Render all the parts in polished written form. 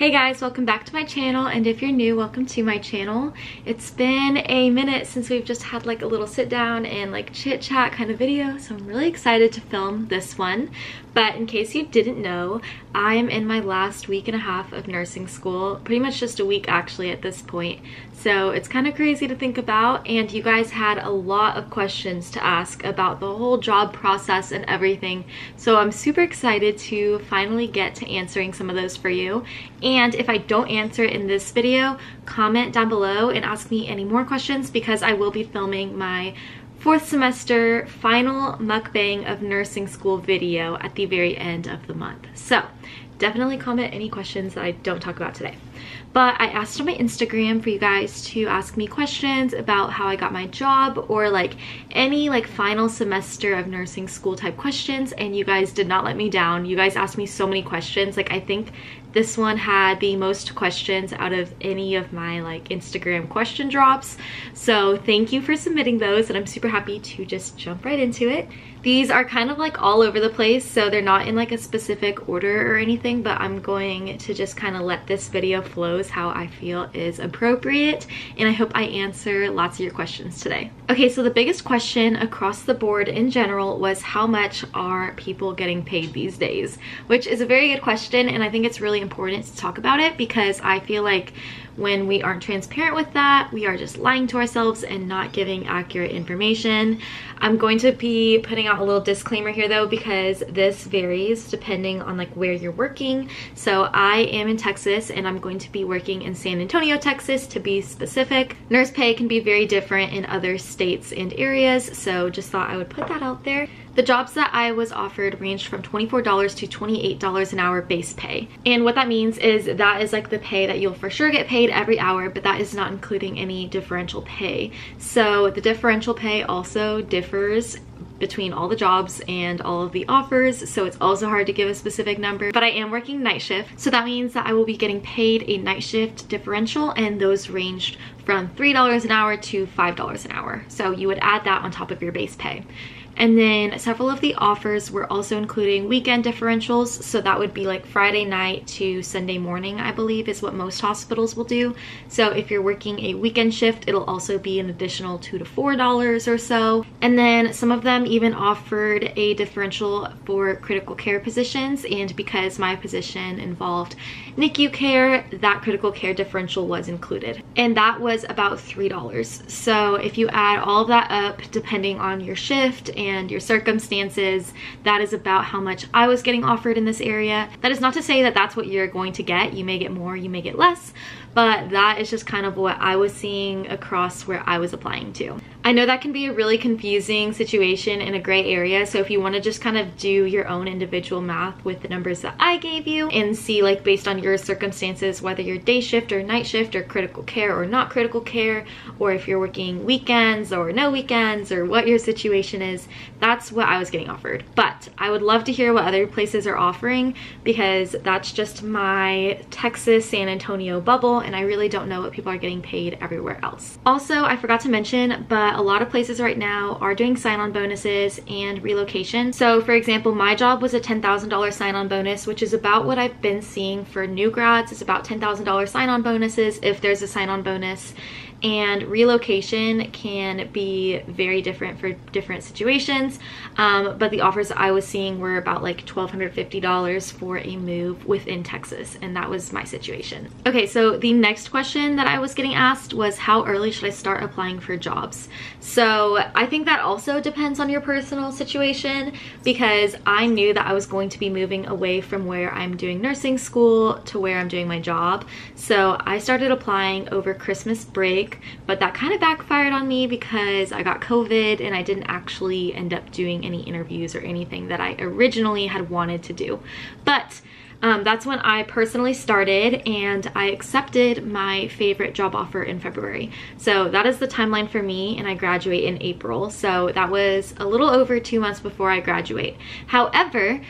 Hey guys, welcome back to my channel, and if you're new, welcome to my channel. It's been a minute since we've just had like a little sit down and like chit chat kind of video, so I'm really excited to film this one. But in case you didn't know, I am in my last week and a half of nursing school, pretty much just a week actually at this point. So it's kind of crazy to think about, and you guys had a lot of questions to ask about the whole job process and everything. So I'm super excited to finally get to answering some of those for you. And if I don't answer it in this video, comment down below and ask me any more questions, because I will be filming my 4th semester final mukbang of nursing school video at the very end of the month. So definitely comment any questions that I don't talk about today. But I asked on my Instagram for you guys to ask me questions about how I got my job, or like any like final semester of nursing school type questions, and you guys did not let me down. You guys asked me so many questions. Like, I think this one had the most questions out of any of my like Instagram question drops. So thank you for submitting those, and I'm super happy to just jump right into it. These are kind of like all over the place, so they're not in like a specific order or anything, but I'm going to just kind of let this video flow how I feel is appropriate, and I hope I answer lots of your questions today. Okay, so the biggest question across the board in general was, how much are people getting paid these days? Which is a very good question, and I think it's really important to talk about it, because I feel like when we aren't transparent with that, we are just lying to ourselves and not giving accurate information. I'm going to be putting out a little disclaimer here though, because this varies depending on like where you're working. So I am in Texas, and I'm going to be working in San Antonio, Texas to be specific. Nurse pay can be very different in other states and areas, so just thought I would put that out there. The jobs that I was offered ranged from $24 to $28 an hour base pay. And what that means is that is like the pay that you'll for sure get paid every hour, but that is not including any differential pay. So the differential pay also differs between all the jobs and all of the offers, so it's also hard to give a specific number. But I am working night shift, so that means that I will be getting paid a night shift differential, and those ranged from $3 an hour to $5 an hour. So you would add that on top of your base pay. And then several of the offers were also including weekend differentials, so that would be like Friday night to Sunday morning, I believe is what most hospitals will do. So if you're working a weekend shift, it'll also be an additional $2 to $4 or so. And then some of them even offered a differential for critical care positions, and because my position involved NICU care, that critical care differential was included, and that was about $3. So if you add all of that up, depending on your shift and your circumstances, that is about how much I was getting offered in this area. That is not to say that that's what you're going to get. You may get more, you may get less, but that is just kind of what I was seeing across where I was applying to. I know that can be a really confusing situation in a gray area, so if you want to just kind of do your own individual math with the numbers that I gave you and see like based on your circumstances, whether you're day shift or night shift or critical care or not critical care, or if you're working weekends or no weekends, or what your situation is, that's what I was getting offered. But I would love to hear what other places are offering, because that's just my Texas, San Antonio bubble, and I really don't know what people are getting paid everywhere else. Also, I forgot to mention, but a lot of places right now are doing sign-on bonuses and relocation. So for example, my job was a $10,000 sign-on bonus, which is about what I've been seeing for new grads. It's about $10,000 sign-on bonuses if there's a sign-on bonus. And relocation can be very different for different situations, but the offers I was seeing were about like $1,250 for a move within Texas, and that was my situation. Okay, so the next question that I was getting asked was, how early should I start applying for jobs? So I think that also depends on your personal situation, because I knew that I was going to be moving away from where I'm doing nursing school to where I'm doing my job. So I started applying over Christmas break, but that kind of backfired on me because I got COVID and I didn't actually end up doing any interviews or anything that I originally had wanted to do. But that's when I personally started, and I accepted my favorite job offer in February. So that is the timeline for me, and I graduate in April. So that was a little over 2 months before I graduate. However,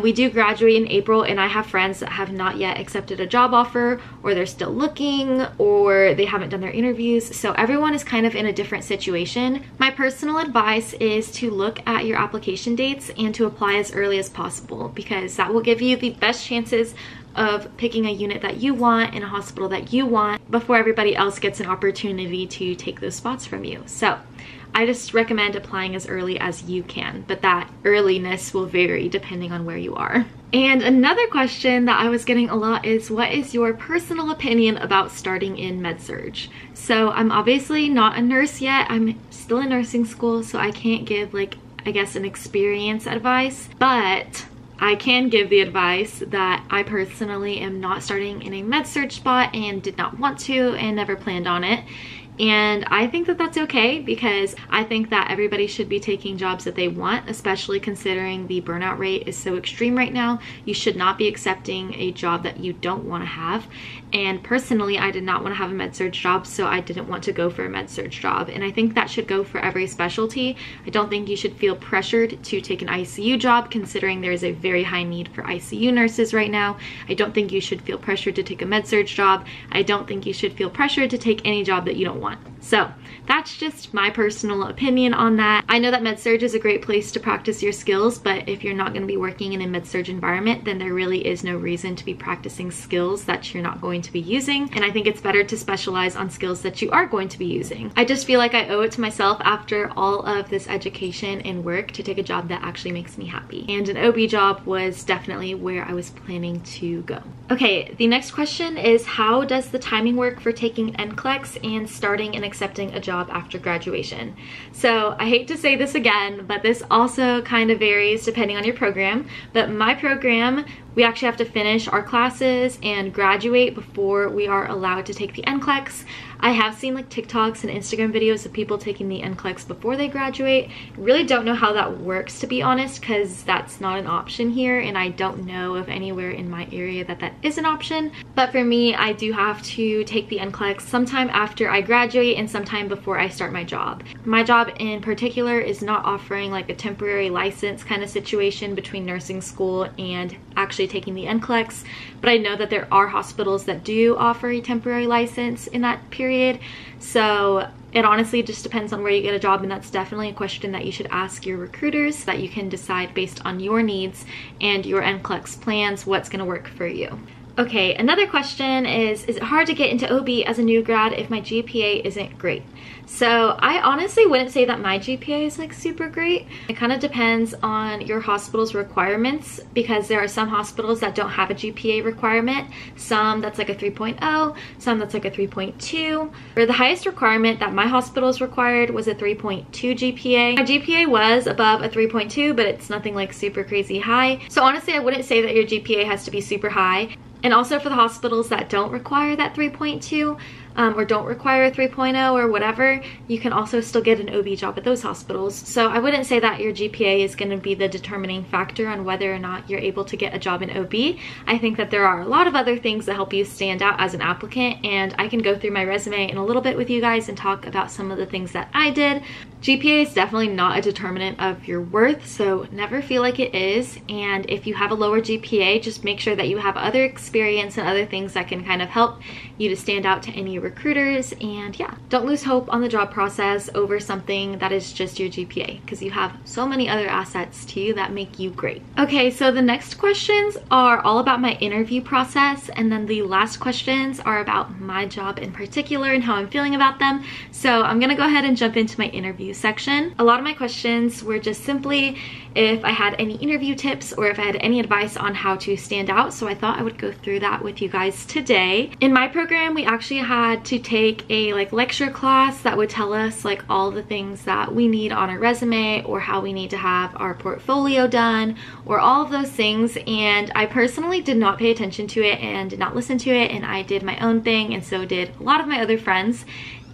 we do graduate in April, and I have friends that have not yet accepted a job offer, or they're still looking, or they haven't done their interviews. So everyone is kind of in a different situation. My personal advice is to look at your application dates and to apply as early as possible, because that will give you the best chance chances of picking a unit that you want in a hospital that you want before everybody else gets an opportunity to take those spots from you. So I just recommend applying as early as you can, but that earliness will vary depending on where you are. And another question that I was getting a lot is, what is your personal opinion about starting in med-surg? So I'm obviously not a nurse yet. I'm still in nursing school, so I can't give like, I guess, an experience advice, but I can give the advice that I personally am not starting in a med-surg spot and did not want to and never planned on it. And I think that that's okay, because I think that everybody should be taking jobs that they want, especially considering the burnout rate is so extreme right now. You should not be accepting a job that you don't want to have. And personally, I did not want to have a med-surg job, so I didn't want to go for a med-surg job. And I think that should go for every specialty. I don't think you should feel pressured to take an ICU job, considering there is a very high need for ICU nurses right now. I don't think you should feel pressured to take a med-surg job. I don't think you should feel pressured to take any job that you don't want. So that's just my personal opinion on that. I know that med-surg is a great place to practice your skills, but if you're not going to be working in a med-surg environment, then there really is no reason to be practicing skills that you're not going to be using. And I think it's better to specialize on skills that you are going to be using. I just feel like I owe it to myself after all of this education and work to take a job that actually makes me happy. And an OB job was definitely where I was planning to go. Okay, the next question is, how does the timing work for taking NCLEX and starting and accepting a job after graduation? So I hate to say this again, but this also kind of varies depending on your program. But my program, we actually have to finish our classes and graduate before we are allowed to take the NCLEX. I have seen like TikToks and Instagram videos of people taking the NCLEX before they graduate. Really don't know how that works, to be honest, because that's not an option here, and I don't know of anywhere in my area that that is an option. But for me, I do have to take the NCLEX sometime after I graduate and sometime before I start my job. My job in particular is not offering like a temporary license kind of situation between nursing school and actually taking the NCLEX, but I know that there are hospitals that do offer a temporary license in that period. So it honestly just depends on where you get a job, and that's definitely a question that you should ask your recruiters, that you can decide based on your needs and your NCLEX plans what's going to work for you. Okay, another question is it hard to get into OB as a new grad if my GPA isn't great? So I honestly wouldn't say that my GPA is like super great. It kind of depends on your hospital's requirements, because there are some hospitals that don't have a GPA requirement, some that's like a 3.0, some that's like a 3.2. Or the highest requirement that my hospital's required was a 3.2 GPA. My GPA was above a 3.2, but it's nothing like super crazy high. So honestly, I wouldn't say that your GPA has to be super high. And also for the hospitals that don't require that 3.2 or don't require a 3.0 or whatever, you can also still get an OB job at those hospitals. So I wouldn't say that your GPA is going to be the determining factor on whether or not you're able to get a job in OB. I think that there are a lot of other things that help you stand out as an applicant, and I can go through my resume in a little bit with you guys and talk about some of the things that I did. GPA is definitely not a determinant of your worth, so never feel like it is. And if you have a lower GPA, just make sure that you have other experience and other things that can kind of help you to stand out to any recruiters. And yeah, don't lose hope on the job process over something that is just your GPA, because you have so many other assets too that make you great. Okay, so the next questions are all about my interview process, and then the last questions are about my job in particular and how I'm feeling about them. So I'm gonna go ahead and jump into my interview section. A lot of my questions were just simply if I had any interview tips or if I had any advice on how to stand out, so I thought I would go through that with you guys today. In my program, we actually had to take a lecture class that would tell us like all the things that we need on our resume, or how we need to have our portfolio done, or all of those things. And I personally did not pay attention to it and did not listen to it, and I did my own thing, and so did a lot of my other friends.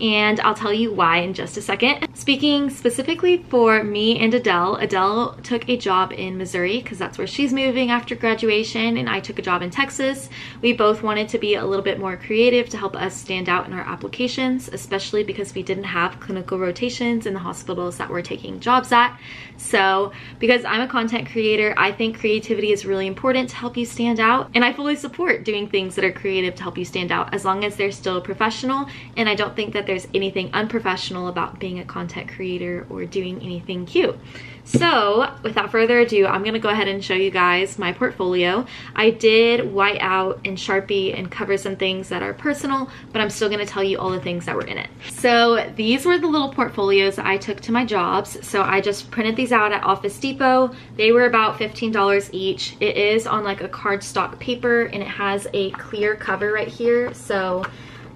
And I'll tell you why in just a second. Speaking specifically for me and Adele, Adele took a job in Missouri because that's where she's moving after graduation, and I took a job in Texas. We both wanted to be a little bit more creative to help us stand out in our applications, especially because we didn't have clinical rotations in the hospitals that we're taking jobs at. So because I'm a content creator, I think creativity is really important to help you stand out, and I fully support doing things that are creative to help you stand out as long as they're still professional. And I don't think that there's anything unprofessional about being a content creator or doing anything cute. So without further ado, I'm gonna go ahead and show you guys my portfolio. I did white out and Sharpie and cover some things that are personal, but I'm still gonna tell you all the things that were in it. So these were the little portfolios I took to my jobs. So I just printed these out at Office Depot. They were about $15 each. It is on like a cardstock paper and it has a clear cover right here. So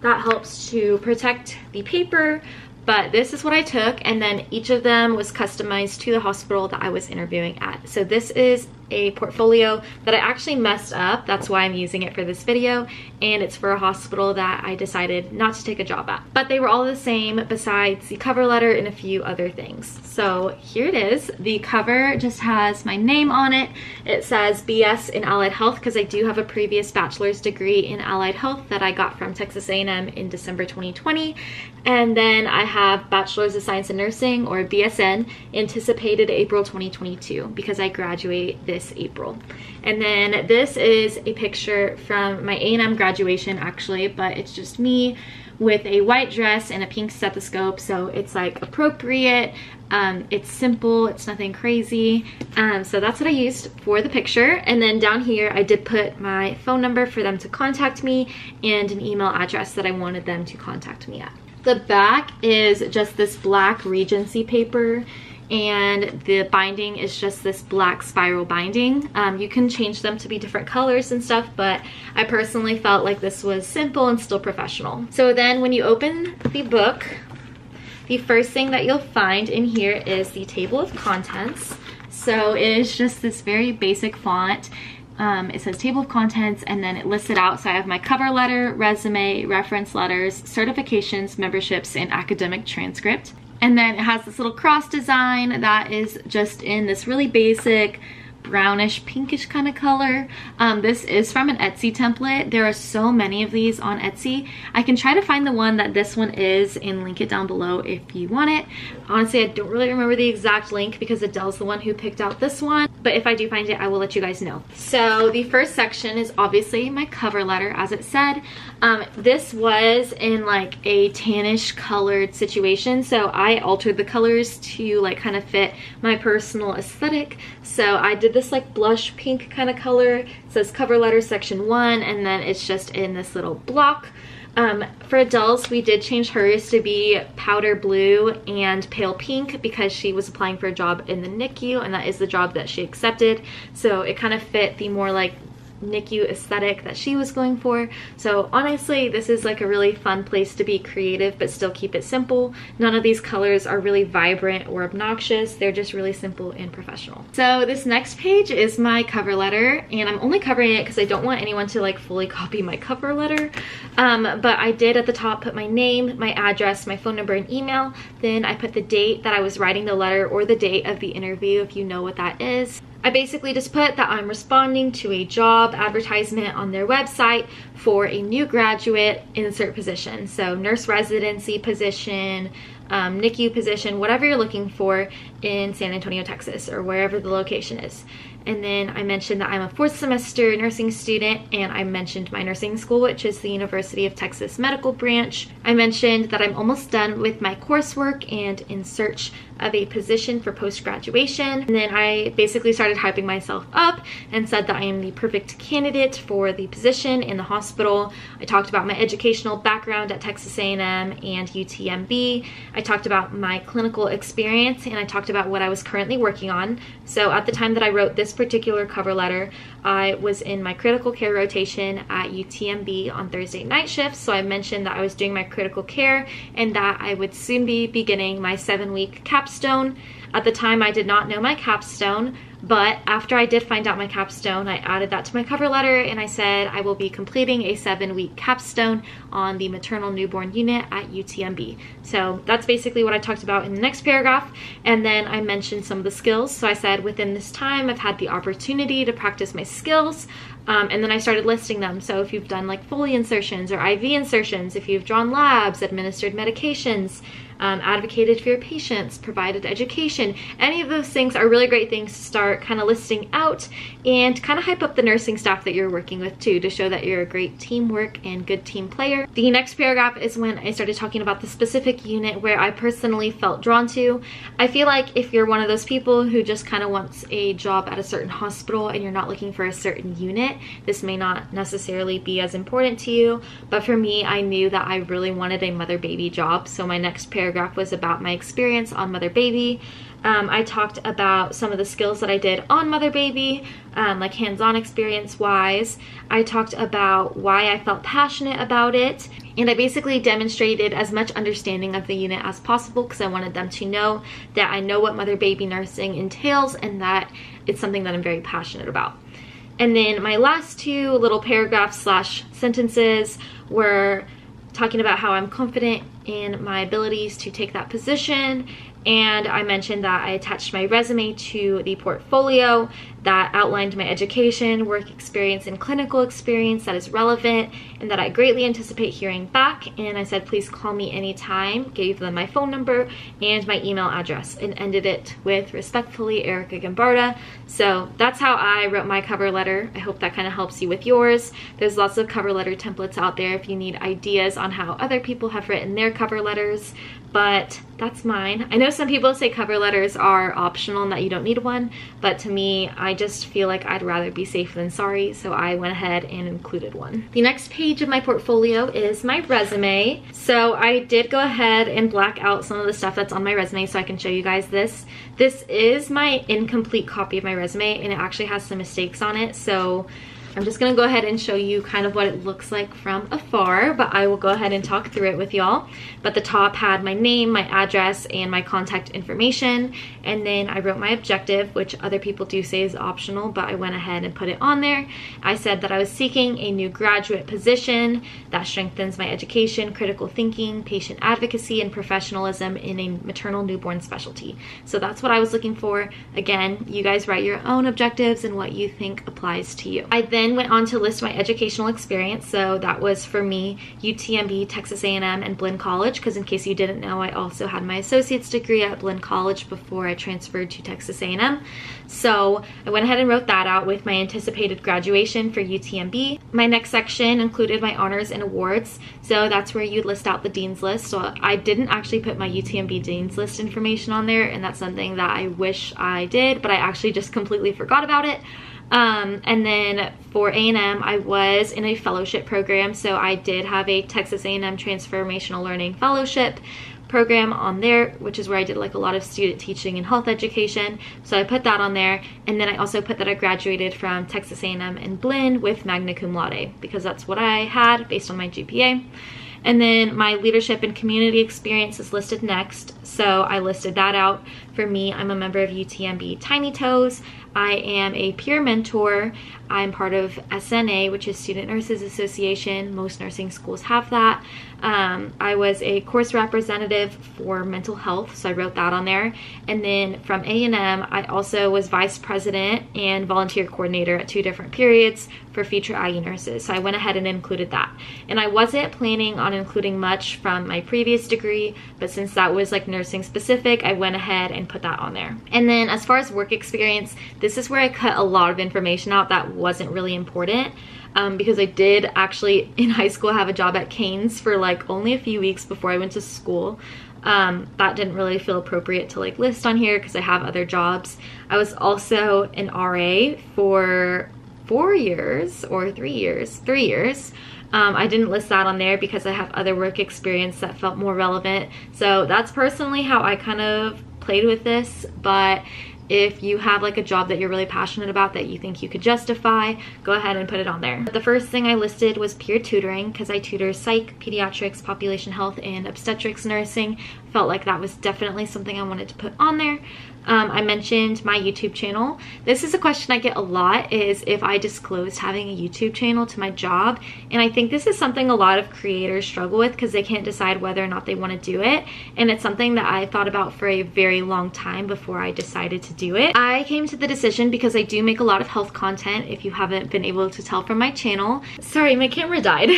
that helps to protect the paper. But this is what I took, and then each of them was customized to the hospital that I was interviewing at. So this is a portfolio that I actually messed up. That's why I'm using it for this video. And it's for a hospital that I decided not to take a job at. But they were all the same besides the cover letter and a few other things. So here it is. The cover just has my name on it. It says BS in Allied Health because I do have a previous bachelor's degree in Allied Health that I got from Texas A&M in December 2020. And then I have Bachelor's of Science in Nursing, or BSN, anticipated April 2022 because I graduate this April. And then this is a picture from my A&M graduation actually, but it's just me with a white dress and a pink stethoscope, so it's like appropriate. It's simple, it's nothing crazy. So that's what I used for the picture. And then down here I did put my phone number for them to contact me and an email address that I wanted them to contact me at. The back is just this black Regency paper, and the binding is just this black spiral binding. You can change them to be different colors and stuff, but I personally felt like this was simple and still professional. So then when you open the book, the first thing that you'll find in here is the table of contents. So it is just this very basic font. It says table of contents, and then it lists it out. So I have my cover letter, resume, reference letters, certifications, memberships, and academic transcript. And then it has this little cross design that is just in this really basic brownish pinkish kind of color. This is from an Etsy template. There are so many of these on Etsy. I can try to find the one that this one is and link it down below if you want it. Honestly, I don't really remember the exact link because Adele's the one who picked out this one, but if I do find it, I will let you guys know. So the first section is obviously my cover letter, as it said. This was in like a tannish colored situation, so I altered the colors to like kind of fit my personal aesthetic. So I did this like blush pink kind of color. It says cover letter section 1, and then it's just in this little block. For Adele's, we did change hers to be powder blue and pale pink because she was applying for a job in the NICU, and that is the job that she accepted. So it kind of fit the more like NICU aesthetic that she was going for. So honestly, this is like a really fun place to be creative but still keep it simple. None of these colors are really vibrant or obnoxious. They're just really simple and professional. So this next page is my cover letter, and I'm only covering it because I don't want anyone to like fully copy my cover letter. But I did at the top put my name, my address, my phone number, and email. Then I put the date that I was writing the letter, or the date of the interview if you know what that is. I basically just put that I'm responding to a job advertisement on their website for a new graduate insert position. So nurse residency position, NICU position, whatever you're looking for in San Antonio, Texas, or wherever the location is. And then I mentioned that I'm a 4th semester nursing student, and I mentioned my nursing school, which is the University of Texas Medical Branch. I mentioned that I'm almost done with my coursework and in search of a position for post-graduation. And then I basically started hyping myself up and said that I am the perfect candidate for the position in the hospital. I talked about my educational background at Texas A&M and UTMB. I talked about my clinical experience, and I talked about what I was currently working on. So at the time that I wrote this particular cover letter, I was in my critical care rotation at UTMB on Thursday night shifts. So I mentioned that I was doing my critical care and that I would soon be beginning my 7-week capstone. At the time, I did not know my capstone, but after I did find out my capstone, I added that to my cover letter, and I said I will be completing a 7-week capstone on the maternal newborn unit at UTMB. So that's basically what I talked about in the next paragraph. And then I mentioned some of the skills. So I said within this time, I've had the opportunity to practice my skills. And then I started listing them. So if you've done like Foley insertions or IV insertions, if you've drawn labs, administered medications, advocated for your patients, provided education. Any of those things are really great things to start kind of listing out and kind of hype up the nursing staff that you're working with too, to show that you're a great teamwork and good team player. The next paragraph is when I started talking about the specific unit where I personally felt drawn to. I feel like if you're one of those people who just kind of wants a job at a certain hospital and you're not looking for a certain unit, this may not necessarily be as important to you, but for me, I knew that I really wanted a mother-baby job. So my next paragraph was about my experience on mother-baby. I talked about some of the skills that I did on mother-baby, like hands-on experience-wise. I talked about why I felt passionate about it, and I basically demonstrated as much understanding of the unit as possible because I wanted them to know that I know what mother-baby nursing entails and that it's something that I'm very passionate about. And then my last two little paragraphs slash sentences were talking about how I'm confident in my abilities to take that position, and I mentioned that I attached my resume to the portfolio that outlined my education, work experience, and clinical experience that is relevant, and that I greatly anticipate hearing back. And I said, please call me anytime, gave them my phone number and my email address, and ended it with respectfully, Erica Guimbarda. So that's how I wrote my cover letter. I hope that kind of helps you with yours. There's lots of cover letter templates out there if you need ideas on how other people have written their cover letters, but that's mine. I know some people say cover letters are optional and that you don't need one, but to me, I just feel like I'd rather be safe than sorry, so I went ahead and included one. The next page of my portfolio is my resume. So I did go ahead and black out some of the stuff that's on my resume so I can show you guys this. This is my incomplete copy of my resume, and it actually has some mistakes on it, so I'm just gonna go ahead and show you kind of what it looks like from afar, but I will go ahead and talk through it with y'all. But the top had my name, my address, and my contact information, and then I wrote my objective, which other people do say is optional, but I went ahead and put it on there. I said that I was seeking a new graduate position that strengthens my education, critical thinking, patient advocacy, and professionalism in a maternal newborn specialty. So that's what I was looking for. Again, you guys write your own objectives and what you think applies to you. I then went on to list my educational experience. So that was for me UTMB, Texas A&M, and Blinn College, because in case you didn't know, I also had my associate's degree at Blinn College before I transferred to Texas A&M. So I went ahead and wrote that out with my anticipated graduation for UTMB. My next section included my honors and awards. So that's where you'd list out the dean's list. So I didn't actually put my UTMB dean's list information on there, and that's something that I wish I did, but I actually just completely forgot about it. And then for A&M, I was in a fellowship program, so I did have a Texas A&M Transformational Learning Fellowship program on there, which is where I did like a lot of student teaching and health education, so I put that on there. And then I also put that I graduated from Texas A&M and Blinn with magna cum laude, because that's what I had based on my GPA. And then my leadership and community experience is listed next, so I listed that out. For me, I'm a member of UTMB Tiny Toes. I am a peer mentor. I'm part of SNA, which is Student Nurses Association. Most nursing schools have that. I was a course representative for mental health, so I wrote that on there. And then from A&M, I also was vice president and volunteer coordinator at 2 different periods for future IU nurses, so I went ahead and included that. And I wasn't planning on including much from my previous degree, but since that was like nursing specific, I went ahead and put that on there. And then as far as work experience, this is where I cut a lot of information out that wasn't really important. Because I did actually in high school have a job at Cane's for like only a few weeks before I went to school. That didn't really feel appropriate to like list on here because I have other jobs. I was also an RA for 4 years or 3 years. 3 years. I didn't list that on there because I have other work experience that felt more relevant. So that's personally how I kind of played with this, but if you have like a job that you're really passionate about that you think you could justify, go ahead and put it on there. But the first thing I listed was peer tutoring, because I tutor psych, pediatrics, population health, and obstetrics nursing. Felt like that was definitely something I wanted to put on there. I mentioned my YouTube channel. This is a question I get a lot, is if I disclosed having a YouTube channel to my job. And I think this is something a lot of creators struggle with because they can't decide whether or not they want to do it. And it's something that I thought about for a very long time before I decided to do it. I came to the decision because I do make a lot of health content, if you haven't been able to tell from my channel. Sorry, my camera died.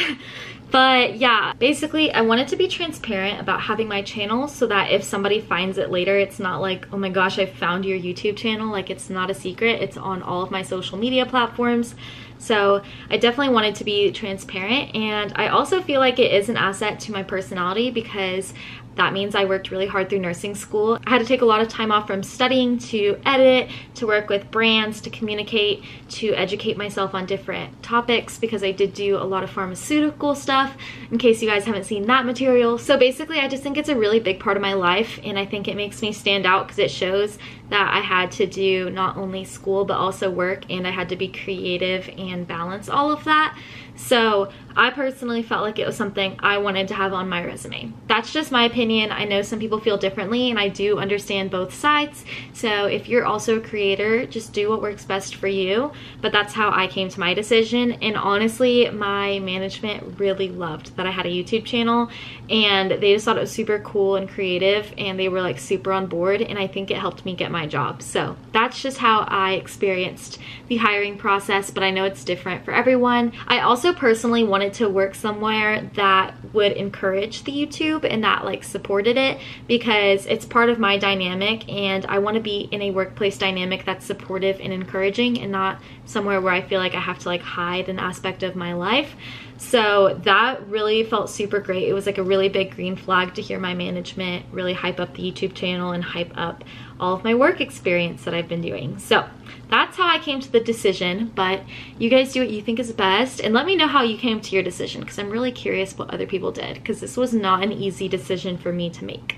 But yeah, basically I wanted to be transparent about having my channel so that if somebody finds it later, it's not like, oh my gosh, I found your YouTube channel. Like, it's not a secret. It's on all of my social media platforms. So I definitely wanted to be transparent, and I also feel like it is an asset to my personality because that means I worked really hard through nursing school. I had to take a lot of time off from studying to edit, to work with brands, to communicate, to educate myself on different topics because I did do a lot of pharmaceutical stuff, in case you guys haven't seen that material. So basically I just think it's a really big part of my life, and I think it makes me stand out because it shows that I had to do not only school but also work, and I had to be creative and balance all of that. So I personally felt like it was something I wanted to have on my resume. That's just my opinion. I know some people feel differently, and I do understand both sides. So if you're also a creator, just do what works best for you. But that's how I came to my decision. And honestly, my management really loved that I had a YouTube channel, and they just thought it was super cool and creative, and they were like super on board, and I think it helped me get my job. So that's just how I experienced the hiring process, but I know it's different for everyone. I also personally wanted to work somewhere that would encourage the YouTube and that like supported it, because it's part of my dynamic, and I want to be in a workplace dynamic that's supportive and encouraging, and not somewhere where I feel like I have to like hide an aspect of my life. So that really felt super great. It was like a really big green flag to hear my management really hype up the YouTube channel and hype up all of my work experience that I've been doing. So that's how I came to the decision, but you guys do what you think is best, and let me know how you came to your decision, because I'm really curious what other people did, because this was not an easy decision for me to make.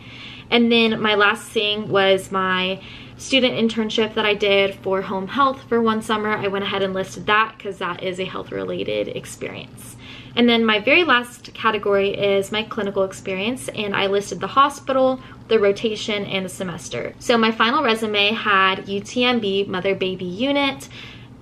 And then my last thing was my student internship that I did for home health for one summer. I went ahead and listed that because that is a health related experience. And then my very last category is my clinical experience, and I listed the hospital, the rotation, and the semester. So my final resume had UTMB, mother baby unit,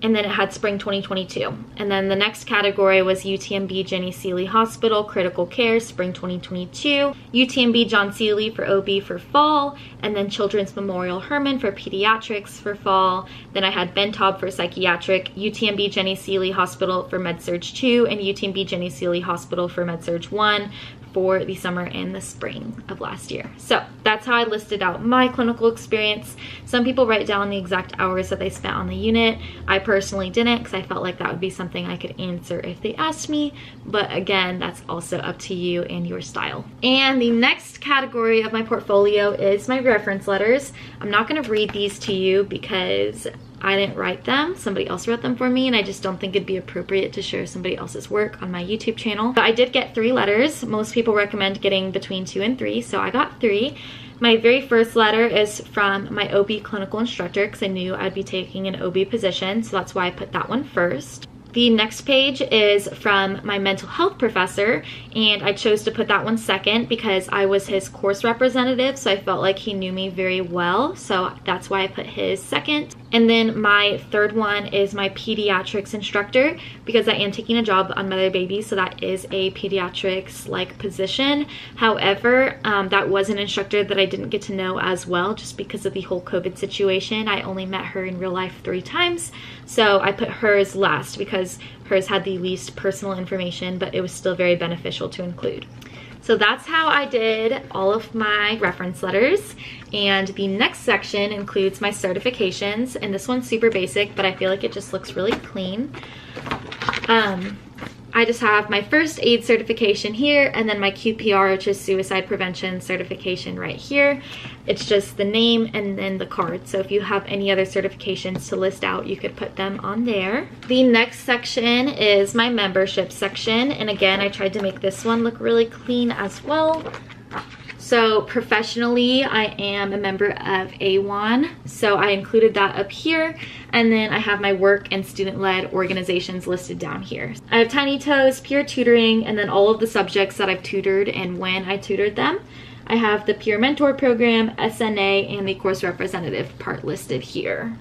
and then it had spring 2022. And then the next category was UTMB Jenny Seeley Hospital Critical Care spring 2022, UTMB John Seeley for OB for fall, and then Children's Memorial Herman for pediatrics for fall. Then I had Bentob for psychiatric, UTMB Jenny Seeley Hospital for Med-Surg 2, and UTMB Jenny Seeley Hospital for Med-Surg 1 for the summer and the spring of last year. So that's how I listed out my clinical experience. Some people write down the exact hours that they spent on the unit. I personally didn't, because I felt like that would be something I could answer if they asked me, but again, that's also up to you and your style. And the next category of my portfolio is my reference letters. I'm not going to read these to you because I didn't write them, somebody else wrote them for me, and I just don't think it'd be appropriate to share somebody else's work on my YouTube channel. But I did get 3 letters. Most people recommend getting between 2 and 3, so I got 3. My very first letter is from my OB clinical instructor, because I knew I'd be taking an OB position, so that's why I put that one first. The next page is from my mental health professor, and I chose to put that one second because I was his course representative, so I felt like he knew me very well, so that's why I put his second. And then my third one is my pediatrics instructor, because I am taking a job on mother baby, so that is a pediatrics like position. However, that was an instructor that I didn't get to know as well just because of the whole COVID situation. I only met her in real life 3 times, so I put hers last because hers had the least personal information, but it was still very beneficial to include. So that's how I did all of my reference letters. And the next section includes my certifications, and this one's super basic, but I feel like it just looks really clean. I just have my first aid certification here, and then my QPR, which is suicide prevention certification right here. It's just the name and then the card. So if you have any other certifications to list out, you could put them on there. The next section is my membership section. And again, I tried to make this one look really clean as well. So professionally, I am a member of A1, so I included that up here. And then I have my work and student-led organizations listed down here. I have Tiny Toes, Peer Tutoring, and then all of the subjects that I've tutored and when I tutored them. I have the Peer Mentor Program, SNA, and the Course Representative part listed here.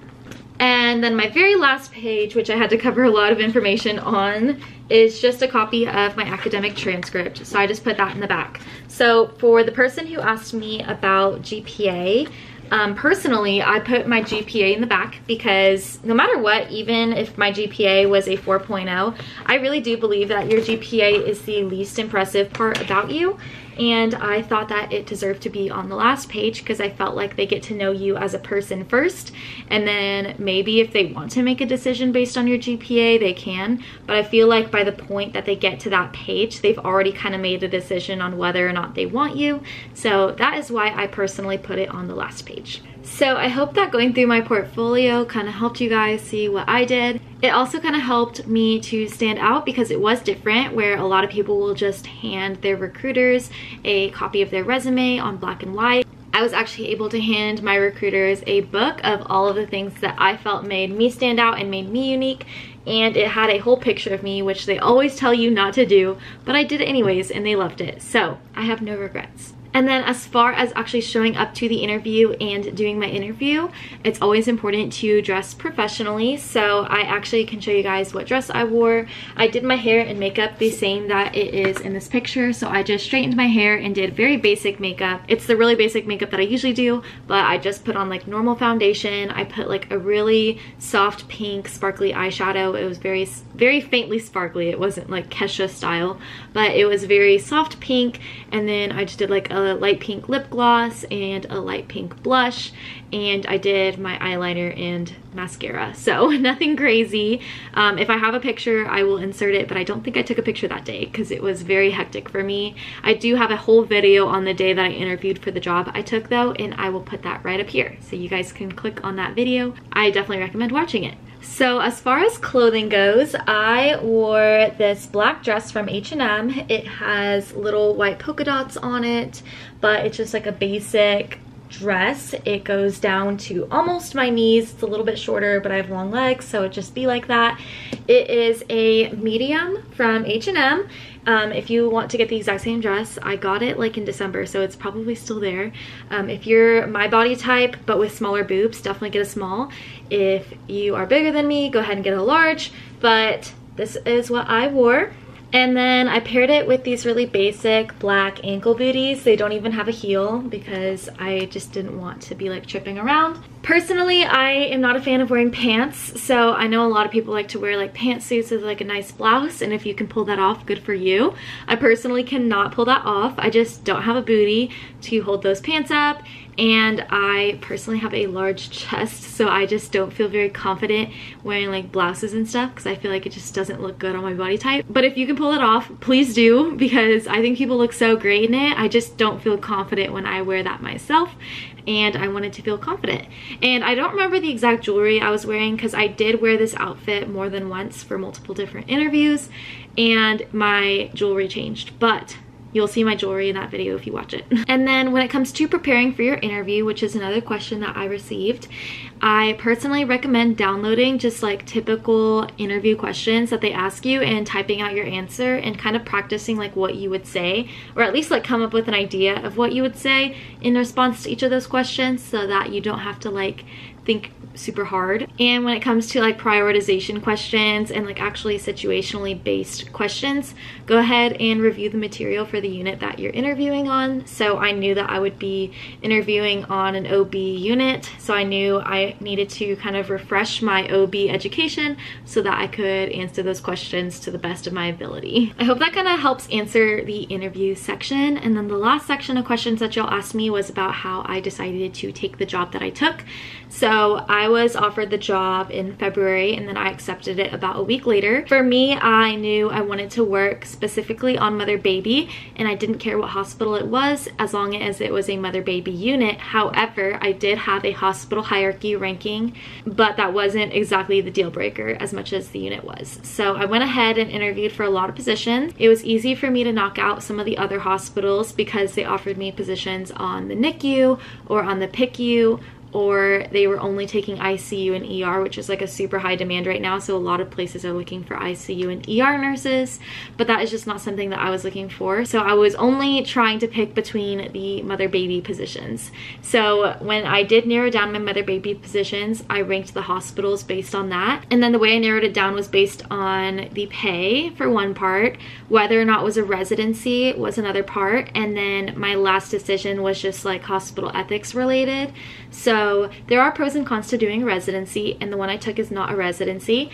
And then my very last page, which I had to cover a lot of information on, is just a copy of my academic transcript. So I just put that in the back. So for the person who asked me about GPA, Personally, I put my GPA in the back because no matter what, even if my GPA was a 4.0, I really do believe that your GPA is the least impressive part about you. And I thought that it deserved to be on the last page because I felt like they get to know you as a person first, and then maybe if they want to make a decision based on your GPA, they can. But I feel like by the point that they get to that page, they've already kind of made a decision on whether or not they want you. So that is why I personally put it on the last page. So I hope that going through my portfolio kind of helped you guys see what I did. It also kind of helped me to stand out because it was different, where a lot of people will just hand their recruiters a copy of their resume on black and white. I was actually able to hand my recruiters a book of all of the things that I felt made me stand out and made me unique, and it had a whole picture of me, which they always tell you not to do, but I did it anyways and they loved it. So I have no regrets. And then as far as actually showing up to the interview and doing my interview, it's always important to dress professionally. So I actually can show you guys what dress I wore. I did my hair and makeup the same that it is in this picture. So I just straightened my hair and did very basic makeup. It's the really basic makeup that I usually do, but I just put on like normal foundation. I put like a really soft pink sparkly eyeshadow. It was very faintly sparkly. It wasn't like Kesha style, but it was very soft pink. And then I just did like a light pink lip gloss and a light pink blush, and I did my eyeliner and mascara. So nothing crazy. If I have a picture, I will insert it, but I don't think I took a picture that day because it was very hectic for me. I do have a whole video on the day that I interviewed for the job I took though, and I will put that right up here so you guys can click on that video. I definitely recommend watching it. So as far as clothing goes, I wore this black dress from H&M. It has little white polka dots on it, but it's just like a basic dress. It goes down to almost my knees. It's a little bit shorter, but I have long legs, so it just be like that. It is a medium from H&M. If you want to get the exact same dress, I got it like in December, so it's probably still there. If you're my body type but with smaller boobs, definitely get a small. If you are bigger than me, go ahead and get a large, but this is what I wore. And then I paired it with these really basic black ankle booties. They don't even have a heel because I just didn't want to be like tripping around. Personally, I am not a fan of wearing pants, so I know a lot of people like to wear like pantsuits with like a nice blouse, and if you can pull that off, good for you. I personally cannot pull that off. I just don't have a booty to hold those pants up, and I personally have a large chest, so I just don't feel very confident wearing like blouses and stuff because I feel like it just doesn't look good on my body type. But if you can pull it off, please do, because I think people look so great in it. I just don't feel confident when I wear that myself, and I wanted to feel confident. And I don't remember the exact jewelry I was wearing because I did wear this outfit more than once for multiple different interviews, and my jewelry changed, but you'll see my jewelry in that video if you watch it. And then when it comes to preparing for your interview, which is another question that I received, I personally recommend downloading just like typical interview questions that they ask you and typing out your answer and kind of practicing like what you would say, or at least like come up with an idea of what you would say in response to each of those questions so that you don't have to like think super hard. And when it comes to like prioritization questions and like actually situationally based questions, go ahead and review the material for the unit that you're interviewing on. So I knew that I would be interviewing on an OB unit, so I knew I needed to kind of refresh my OB education so that I could answer those questions to the best of my ability. I hope that kind of helps answer the interview section. And then the last section of questions that y'all asked me was about how I decided to take the job that I took. So I was offered the job in February, and then I accepted it about a week later. For me, I knew I wanted to work specifically on mother-baby, and I didn't care what hospital it was as long as it was a mother-baby unit. However, I did have a hospital hierarchy ranking, but that wasn't exactly the deal breaker as much as the unit was. So I went ahead and interviewed for a lot of positions. It was easy for me to knock out some of the other hospitals because they offered me positions on the NICU or on the PICU or they were only taking ICU and ER, which is like a super high demand right now. So a lot of places are looking for ICU and ER nurses, but that is just not something that I was looking for. So I was only trying to pick between the mother-baby positions. So when I did narrow down my mother-baby positions, I ranked the hospitals based on that. And then the way I narrowed it down was based on the pay for one part, whether or not it was a residency was another part, and then my last decision was just like hospital ethics related. So there are pros and cons to doing a residency, and the one I took is not a residency.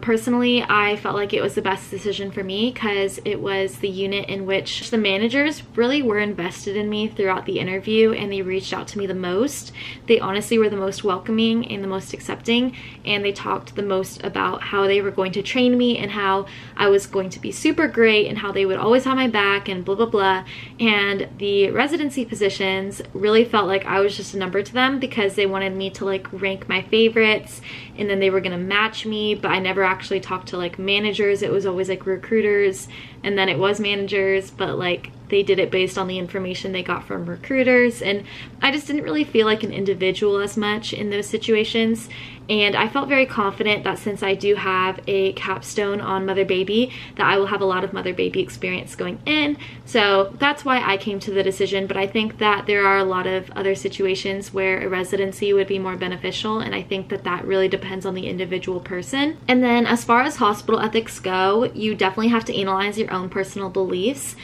Personally, I felt like it was the best decision for me because it was the unit in which the managers really were invested in me throughout the interview, and they reached out to me the most. They honestly were the most welcoming and the most accepting, and they talked the most about how they were going to train me and how I was going to be super great and how they would always have my back and blah blah blah. And the residency positions really felt like I was just a number to them because they wanted me to like rank my favorites, and then they were gonna match me, but I never actually talked to like managers. It was always like recruiters, and then it was managers, but like they did it based on the information they got from recruiters, and I just didn't really feel like an individual as much in those situations. And I felt very confident that since I do have a capstone on mother baby, that I will have a lot of mother baby experience going in. So that's why I came to the decision. But I think that there are a lot of other situations where a residency would be more beneficial, and I think that that really depends on the individual person. And then as far as hospital ethics go, you definitely have to analyze your own personal beliefs.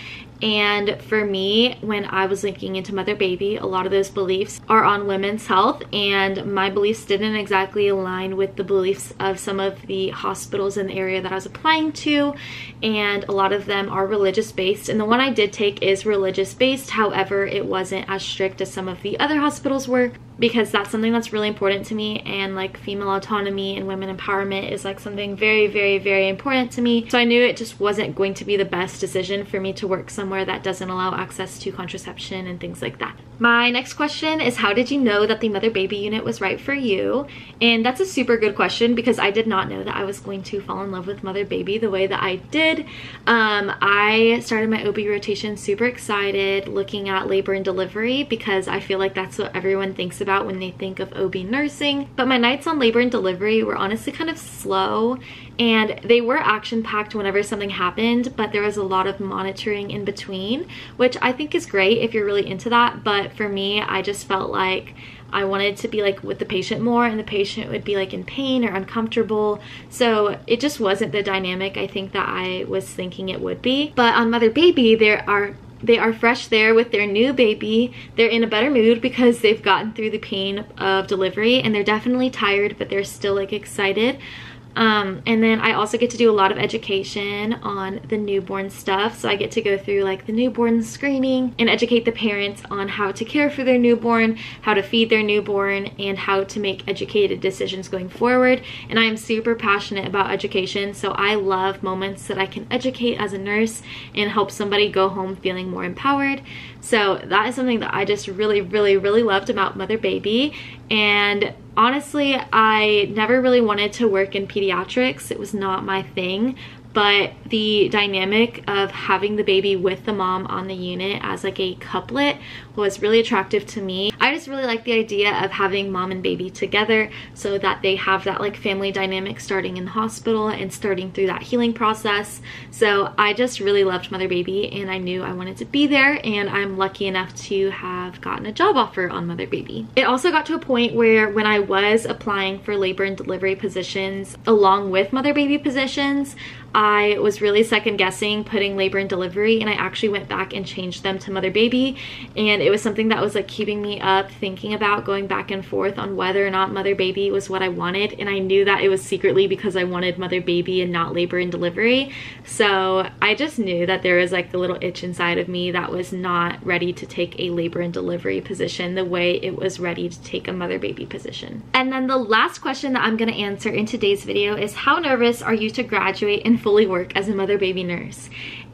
And for me, when I was looking into mother baby, a lot of those beliefs are on women's health, and my beliefs didn't exactly align with the beliefs of some of the hospitals in the area that I was applying to, and a lot of them are religious based, and the one I did take is religious based. However, it wasn't as strict as some of the other hospitals were, because that's something that's really important to me, and like female autonomy and women empowerment is like something very, very, very important to me. So I knew it just wasn't going to be the best decision for me to work somewhere that doesn't allow access to contraception and things like that. My next question is, how did you know that the mother baby unit was right for you? And that's a super good question because I did not know that I was going to fall in love with mother baby the way that I did. I started my OB rotation super excited, looking at labor and delivery, because I feel like that's what everyone thinks about when they think of OB nursing. But my nights on labor and delivery were honestly kind of slow, and they were action-packed whenever something happened, but there was a lot of monitoring in between, which I think is great if you're really into that. But for me, I just felt like I wanted to be like with the patient more, and the patient would be like in pain or uncomfortable. So it just wasn't the dynamic I think that I was thinking it would be. But on mother baby, they are fresh there with their new baby. They're in a better mood because they've gotten through the pain of delivery, and they're definitely tired, but they're still like excited. And then I also get to do a lot of education on the newborn stuff. So I get to go through like the newborn screening and educate the parents on how to care for their newborn, how to feed their newborn, and how to make educated decisions going forward. And I am super passionate about education, so I love moments that I can educate as a nurse and help somebody go home feeling more empowered. So that is something that I just really, really, really loved about mother baby. And honestly, I never really wanted to work in pediatrics. It was not my thing. But the dynamic of having the baby with the mom on the unit as like a couplet was really attractive to me. I just really like the idea of having mom and baby together so that they have that like family dynamic starting in the hospital and starting through that healing process. So I just really loved mother baby, and I knew I wanted to be there, and I'm lucky enough to have gotten a job offer on mother baby. It also got to a point where when I was applying for labor and delivery positions along with mother baby positions, I was really second guessing putting labor and delivery, and I actually went back and changed them to mother baby. And it was something that was like keeping me up, thinking about going back and forth on whether or not mother baby was what I wanted. And I knew that it was secretly because I wanted mother baby and not labor and delivery. So I just knew that there was like a little itch inside of me that was not ready to take a labor and delivery position the way it was ready to take a mother baby position. And then the last question that I'm going to answer in today's video is, how nervous are you to graduate and fully work as a mother baby nurse?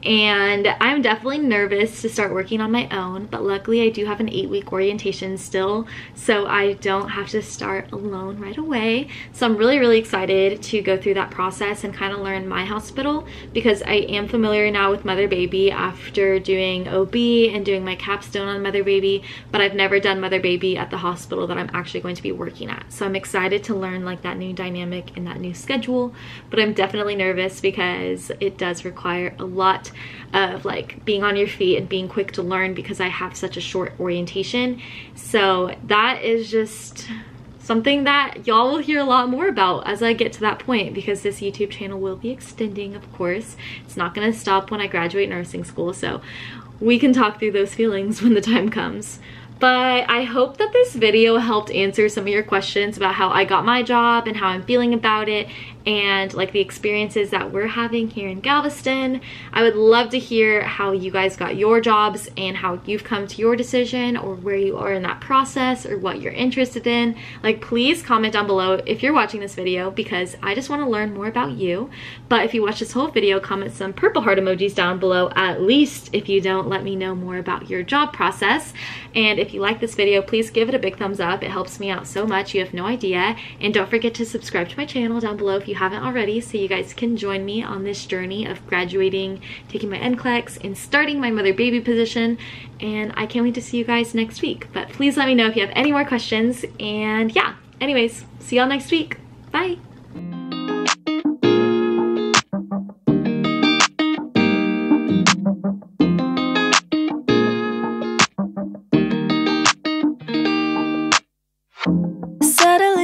and I'm definitely nervous to start working on my own, but luckily I do have an 8-week orientation still, so I don't have to start alone right away. So I'm really excited to go through that process and kind of learn my hospital, because I am familiar now with mother baby after doing OB and doing my capstone on mother baby, but I've never done mother baby at the hospital that I'm actually going to be working at. So I'm excited to learn like that new dynamic and that new schedule, but I'm definitely nervous because it does require a lot of like being on your feet and being quick to learn, because I have such a short orientation. So that is just something that y'all will hear a lot more about as I get to that point, because this YouTube channel will be extending, of course. It's not going to stop when I graduate nursing school, so we can talk through those feelings when the time comes. But I hope that this video helped answer some of your questions about how I got my job and how I'm feeling about it, and like the experiences that we're having here in Galveston. I would love to hear how you guys got your jobs and how you've come to your decision, or where you are in that process, or what you're interested in. Like, please comment down below if you're watching this video, because I just want to learn more about you. But if you watch this whole video, comment some purple heart emojis down below, at least if you don't let me know more about your job process. And if you like this video, please give it a big thumbs up. It helps me out so much, you have no idea. And don't forget to subscribe to my channel down below if you haven't already, so you guys can join me on this journey of graduating, taking my NCLEX, and starting my mother baby position. And I can't wait to see you guys next week. But please let me know if you have any more questions. And yeah, anyways, see y'all next week. Bye. Settling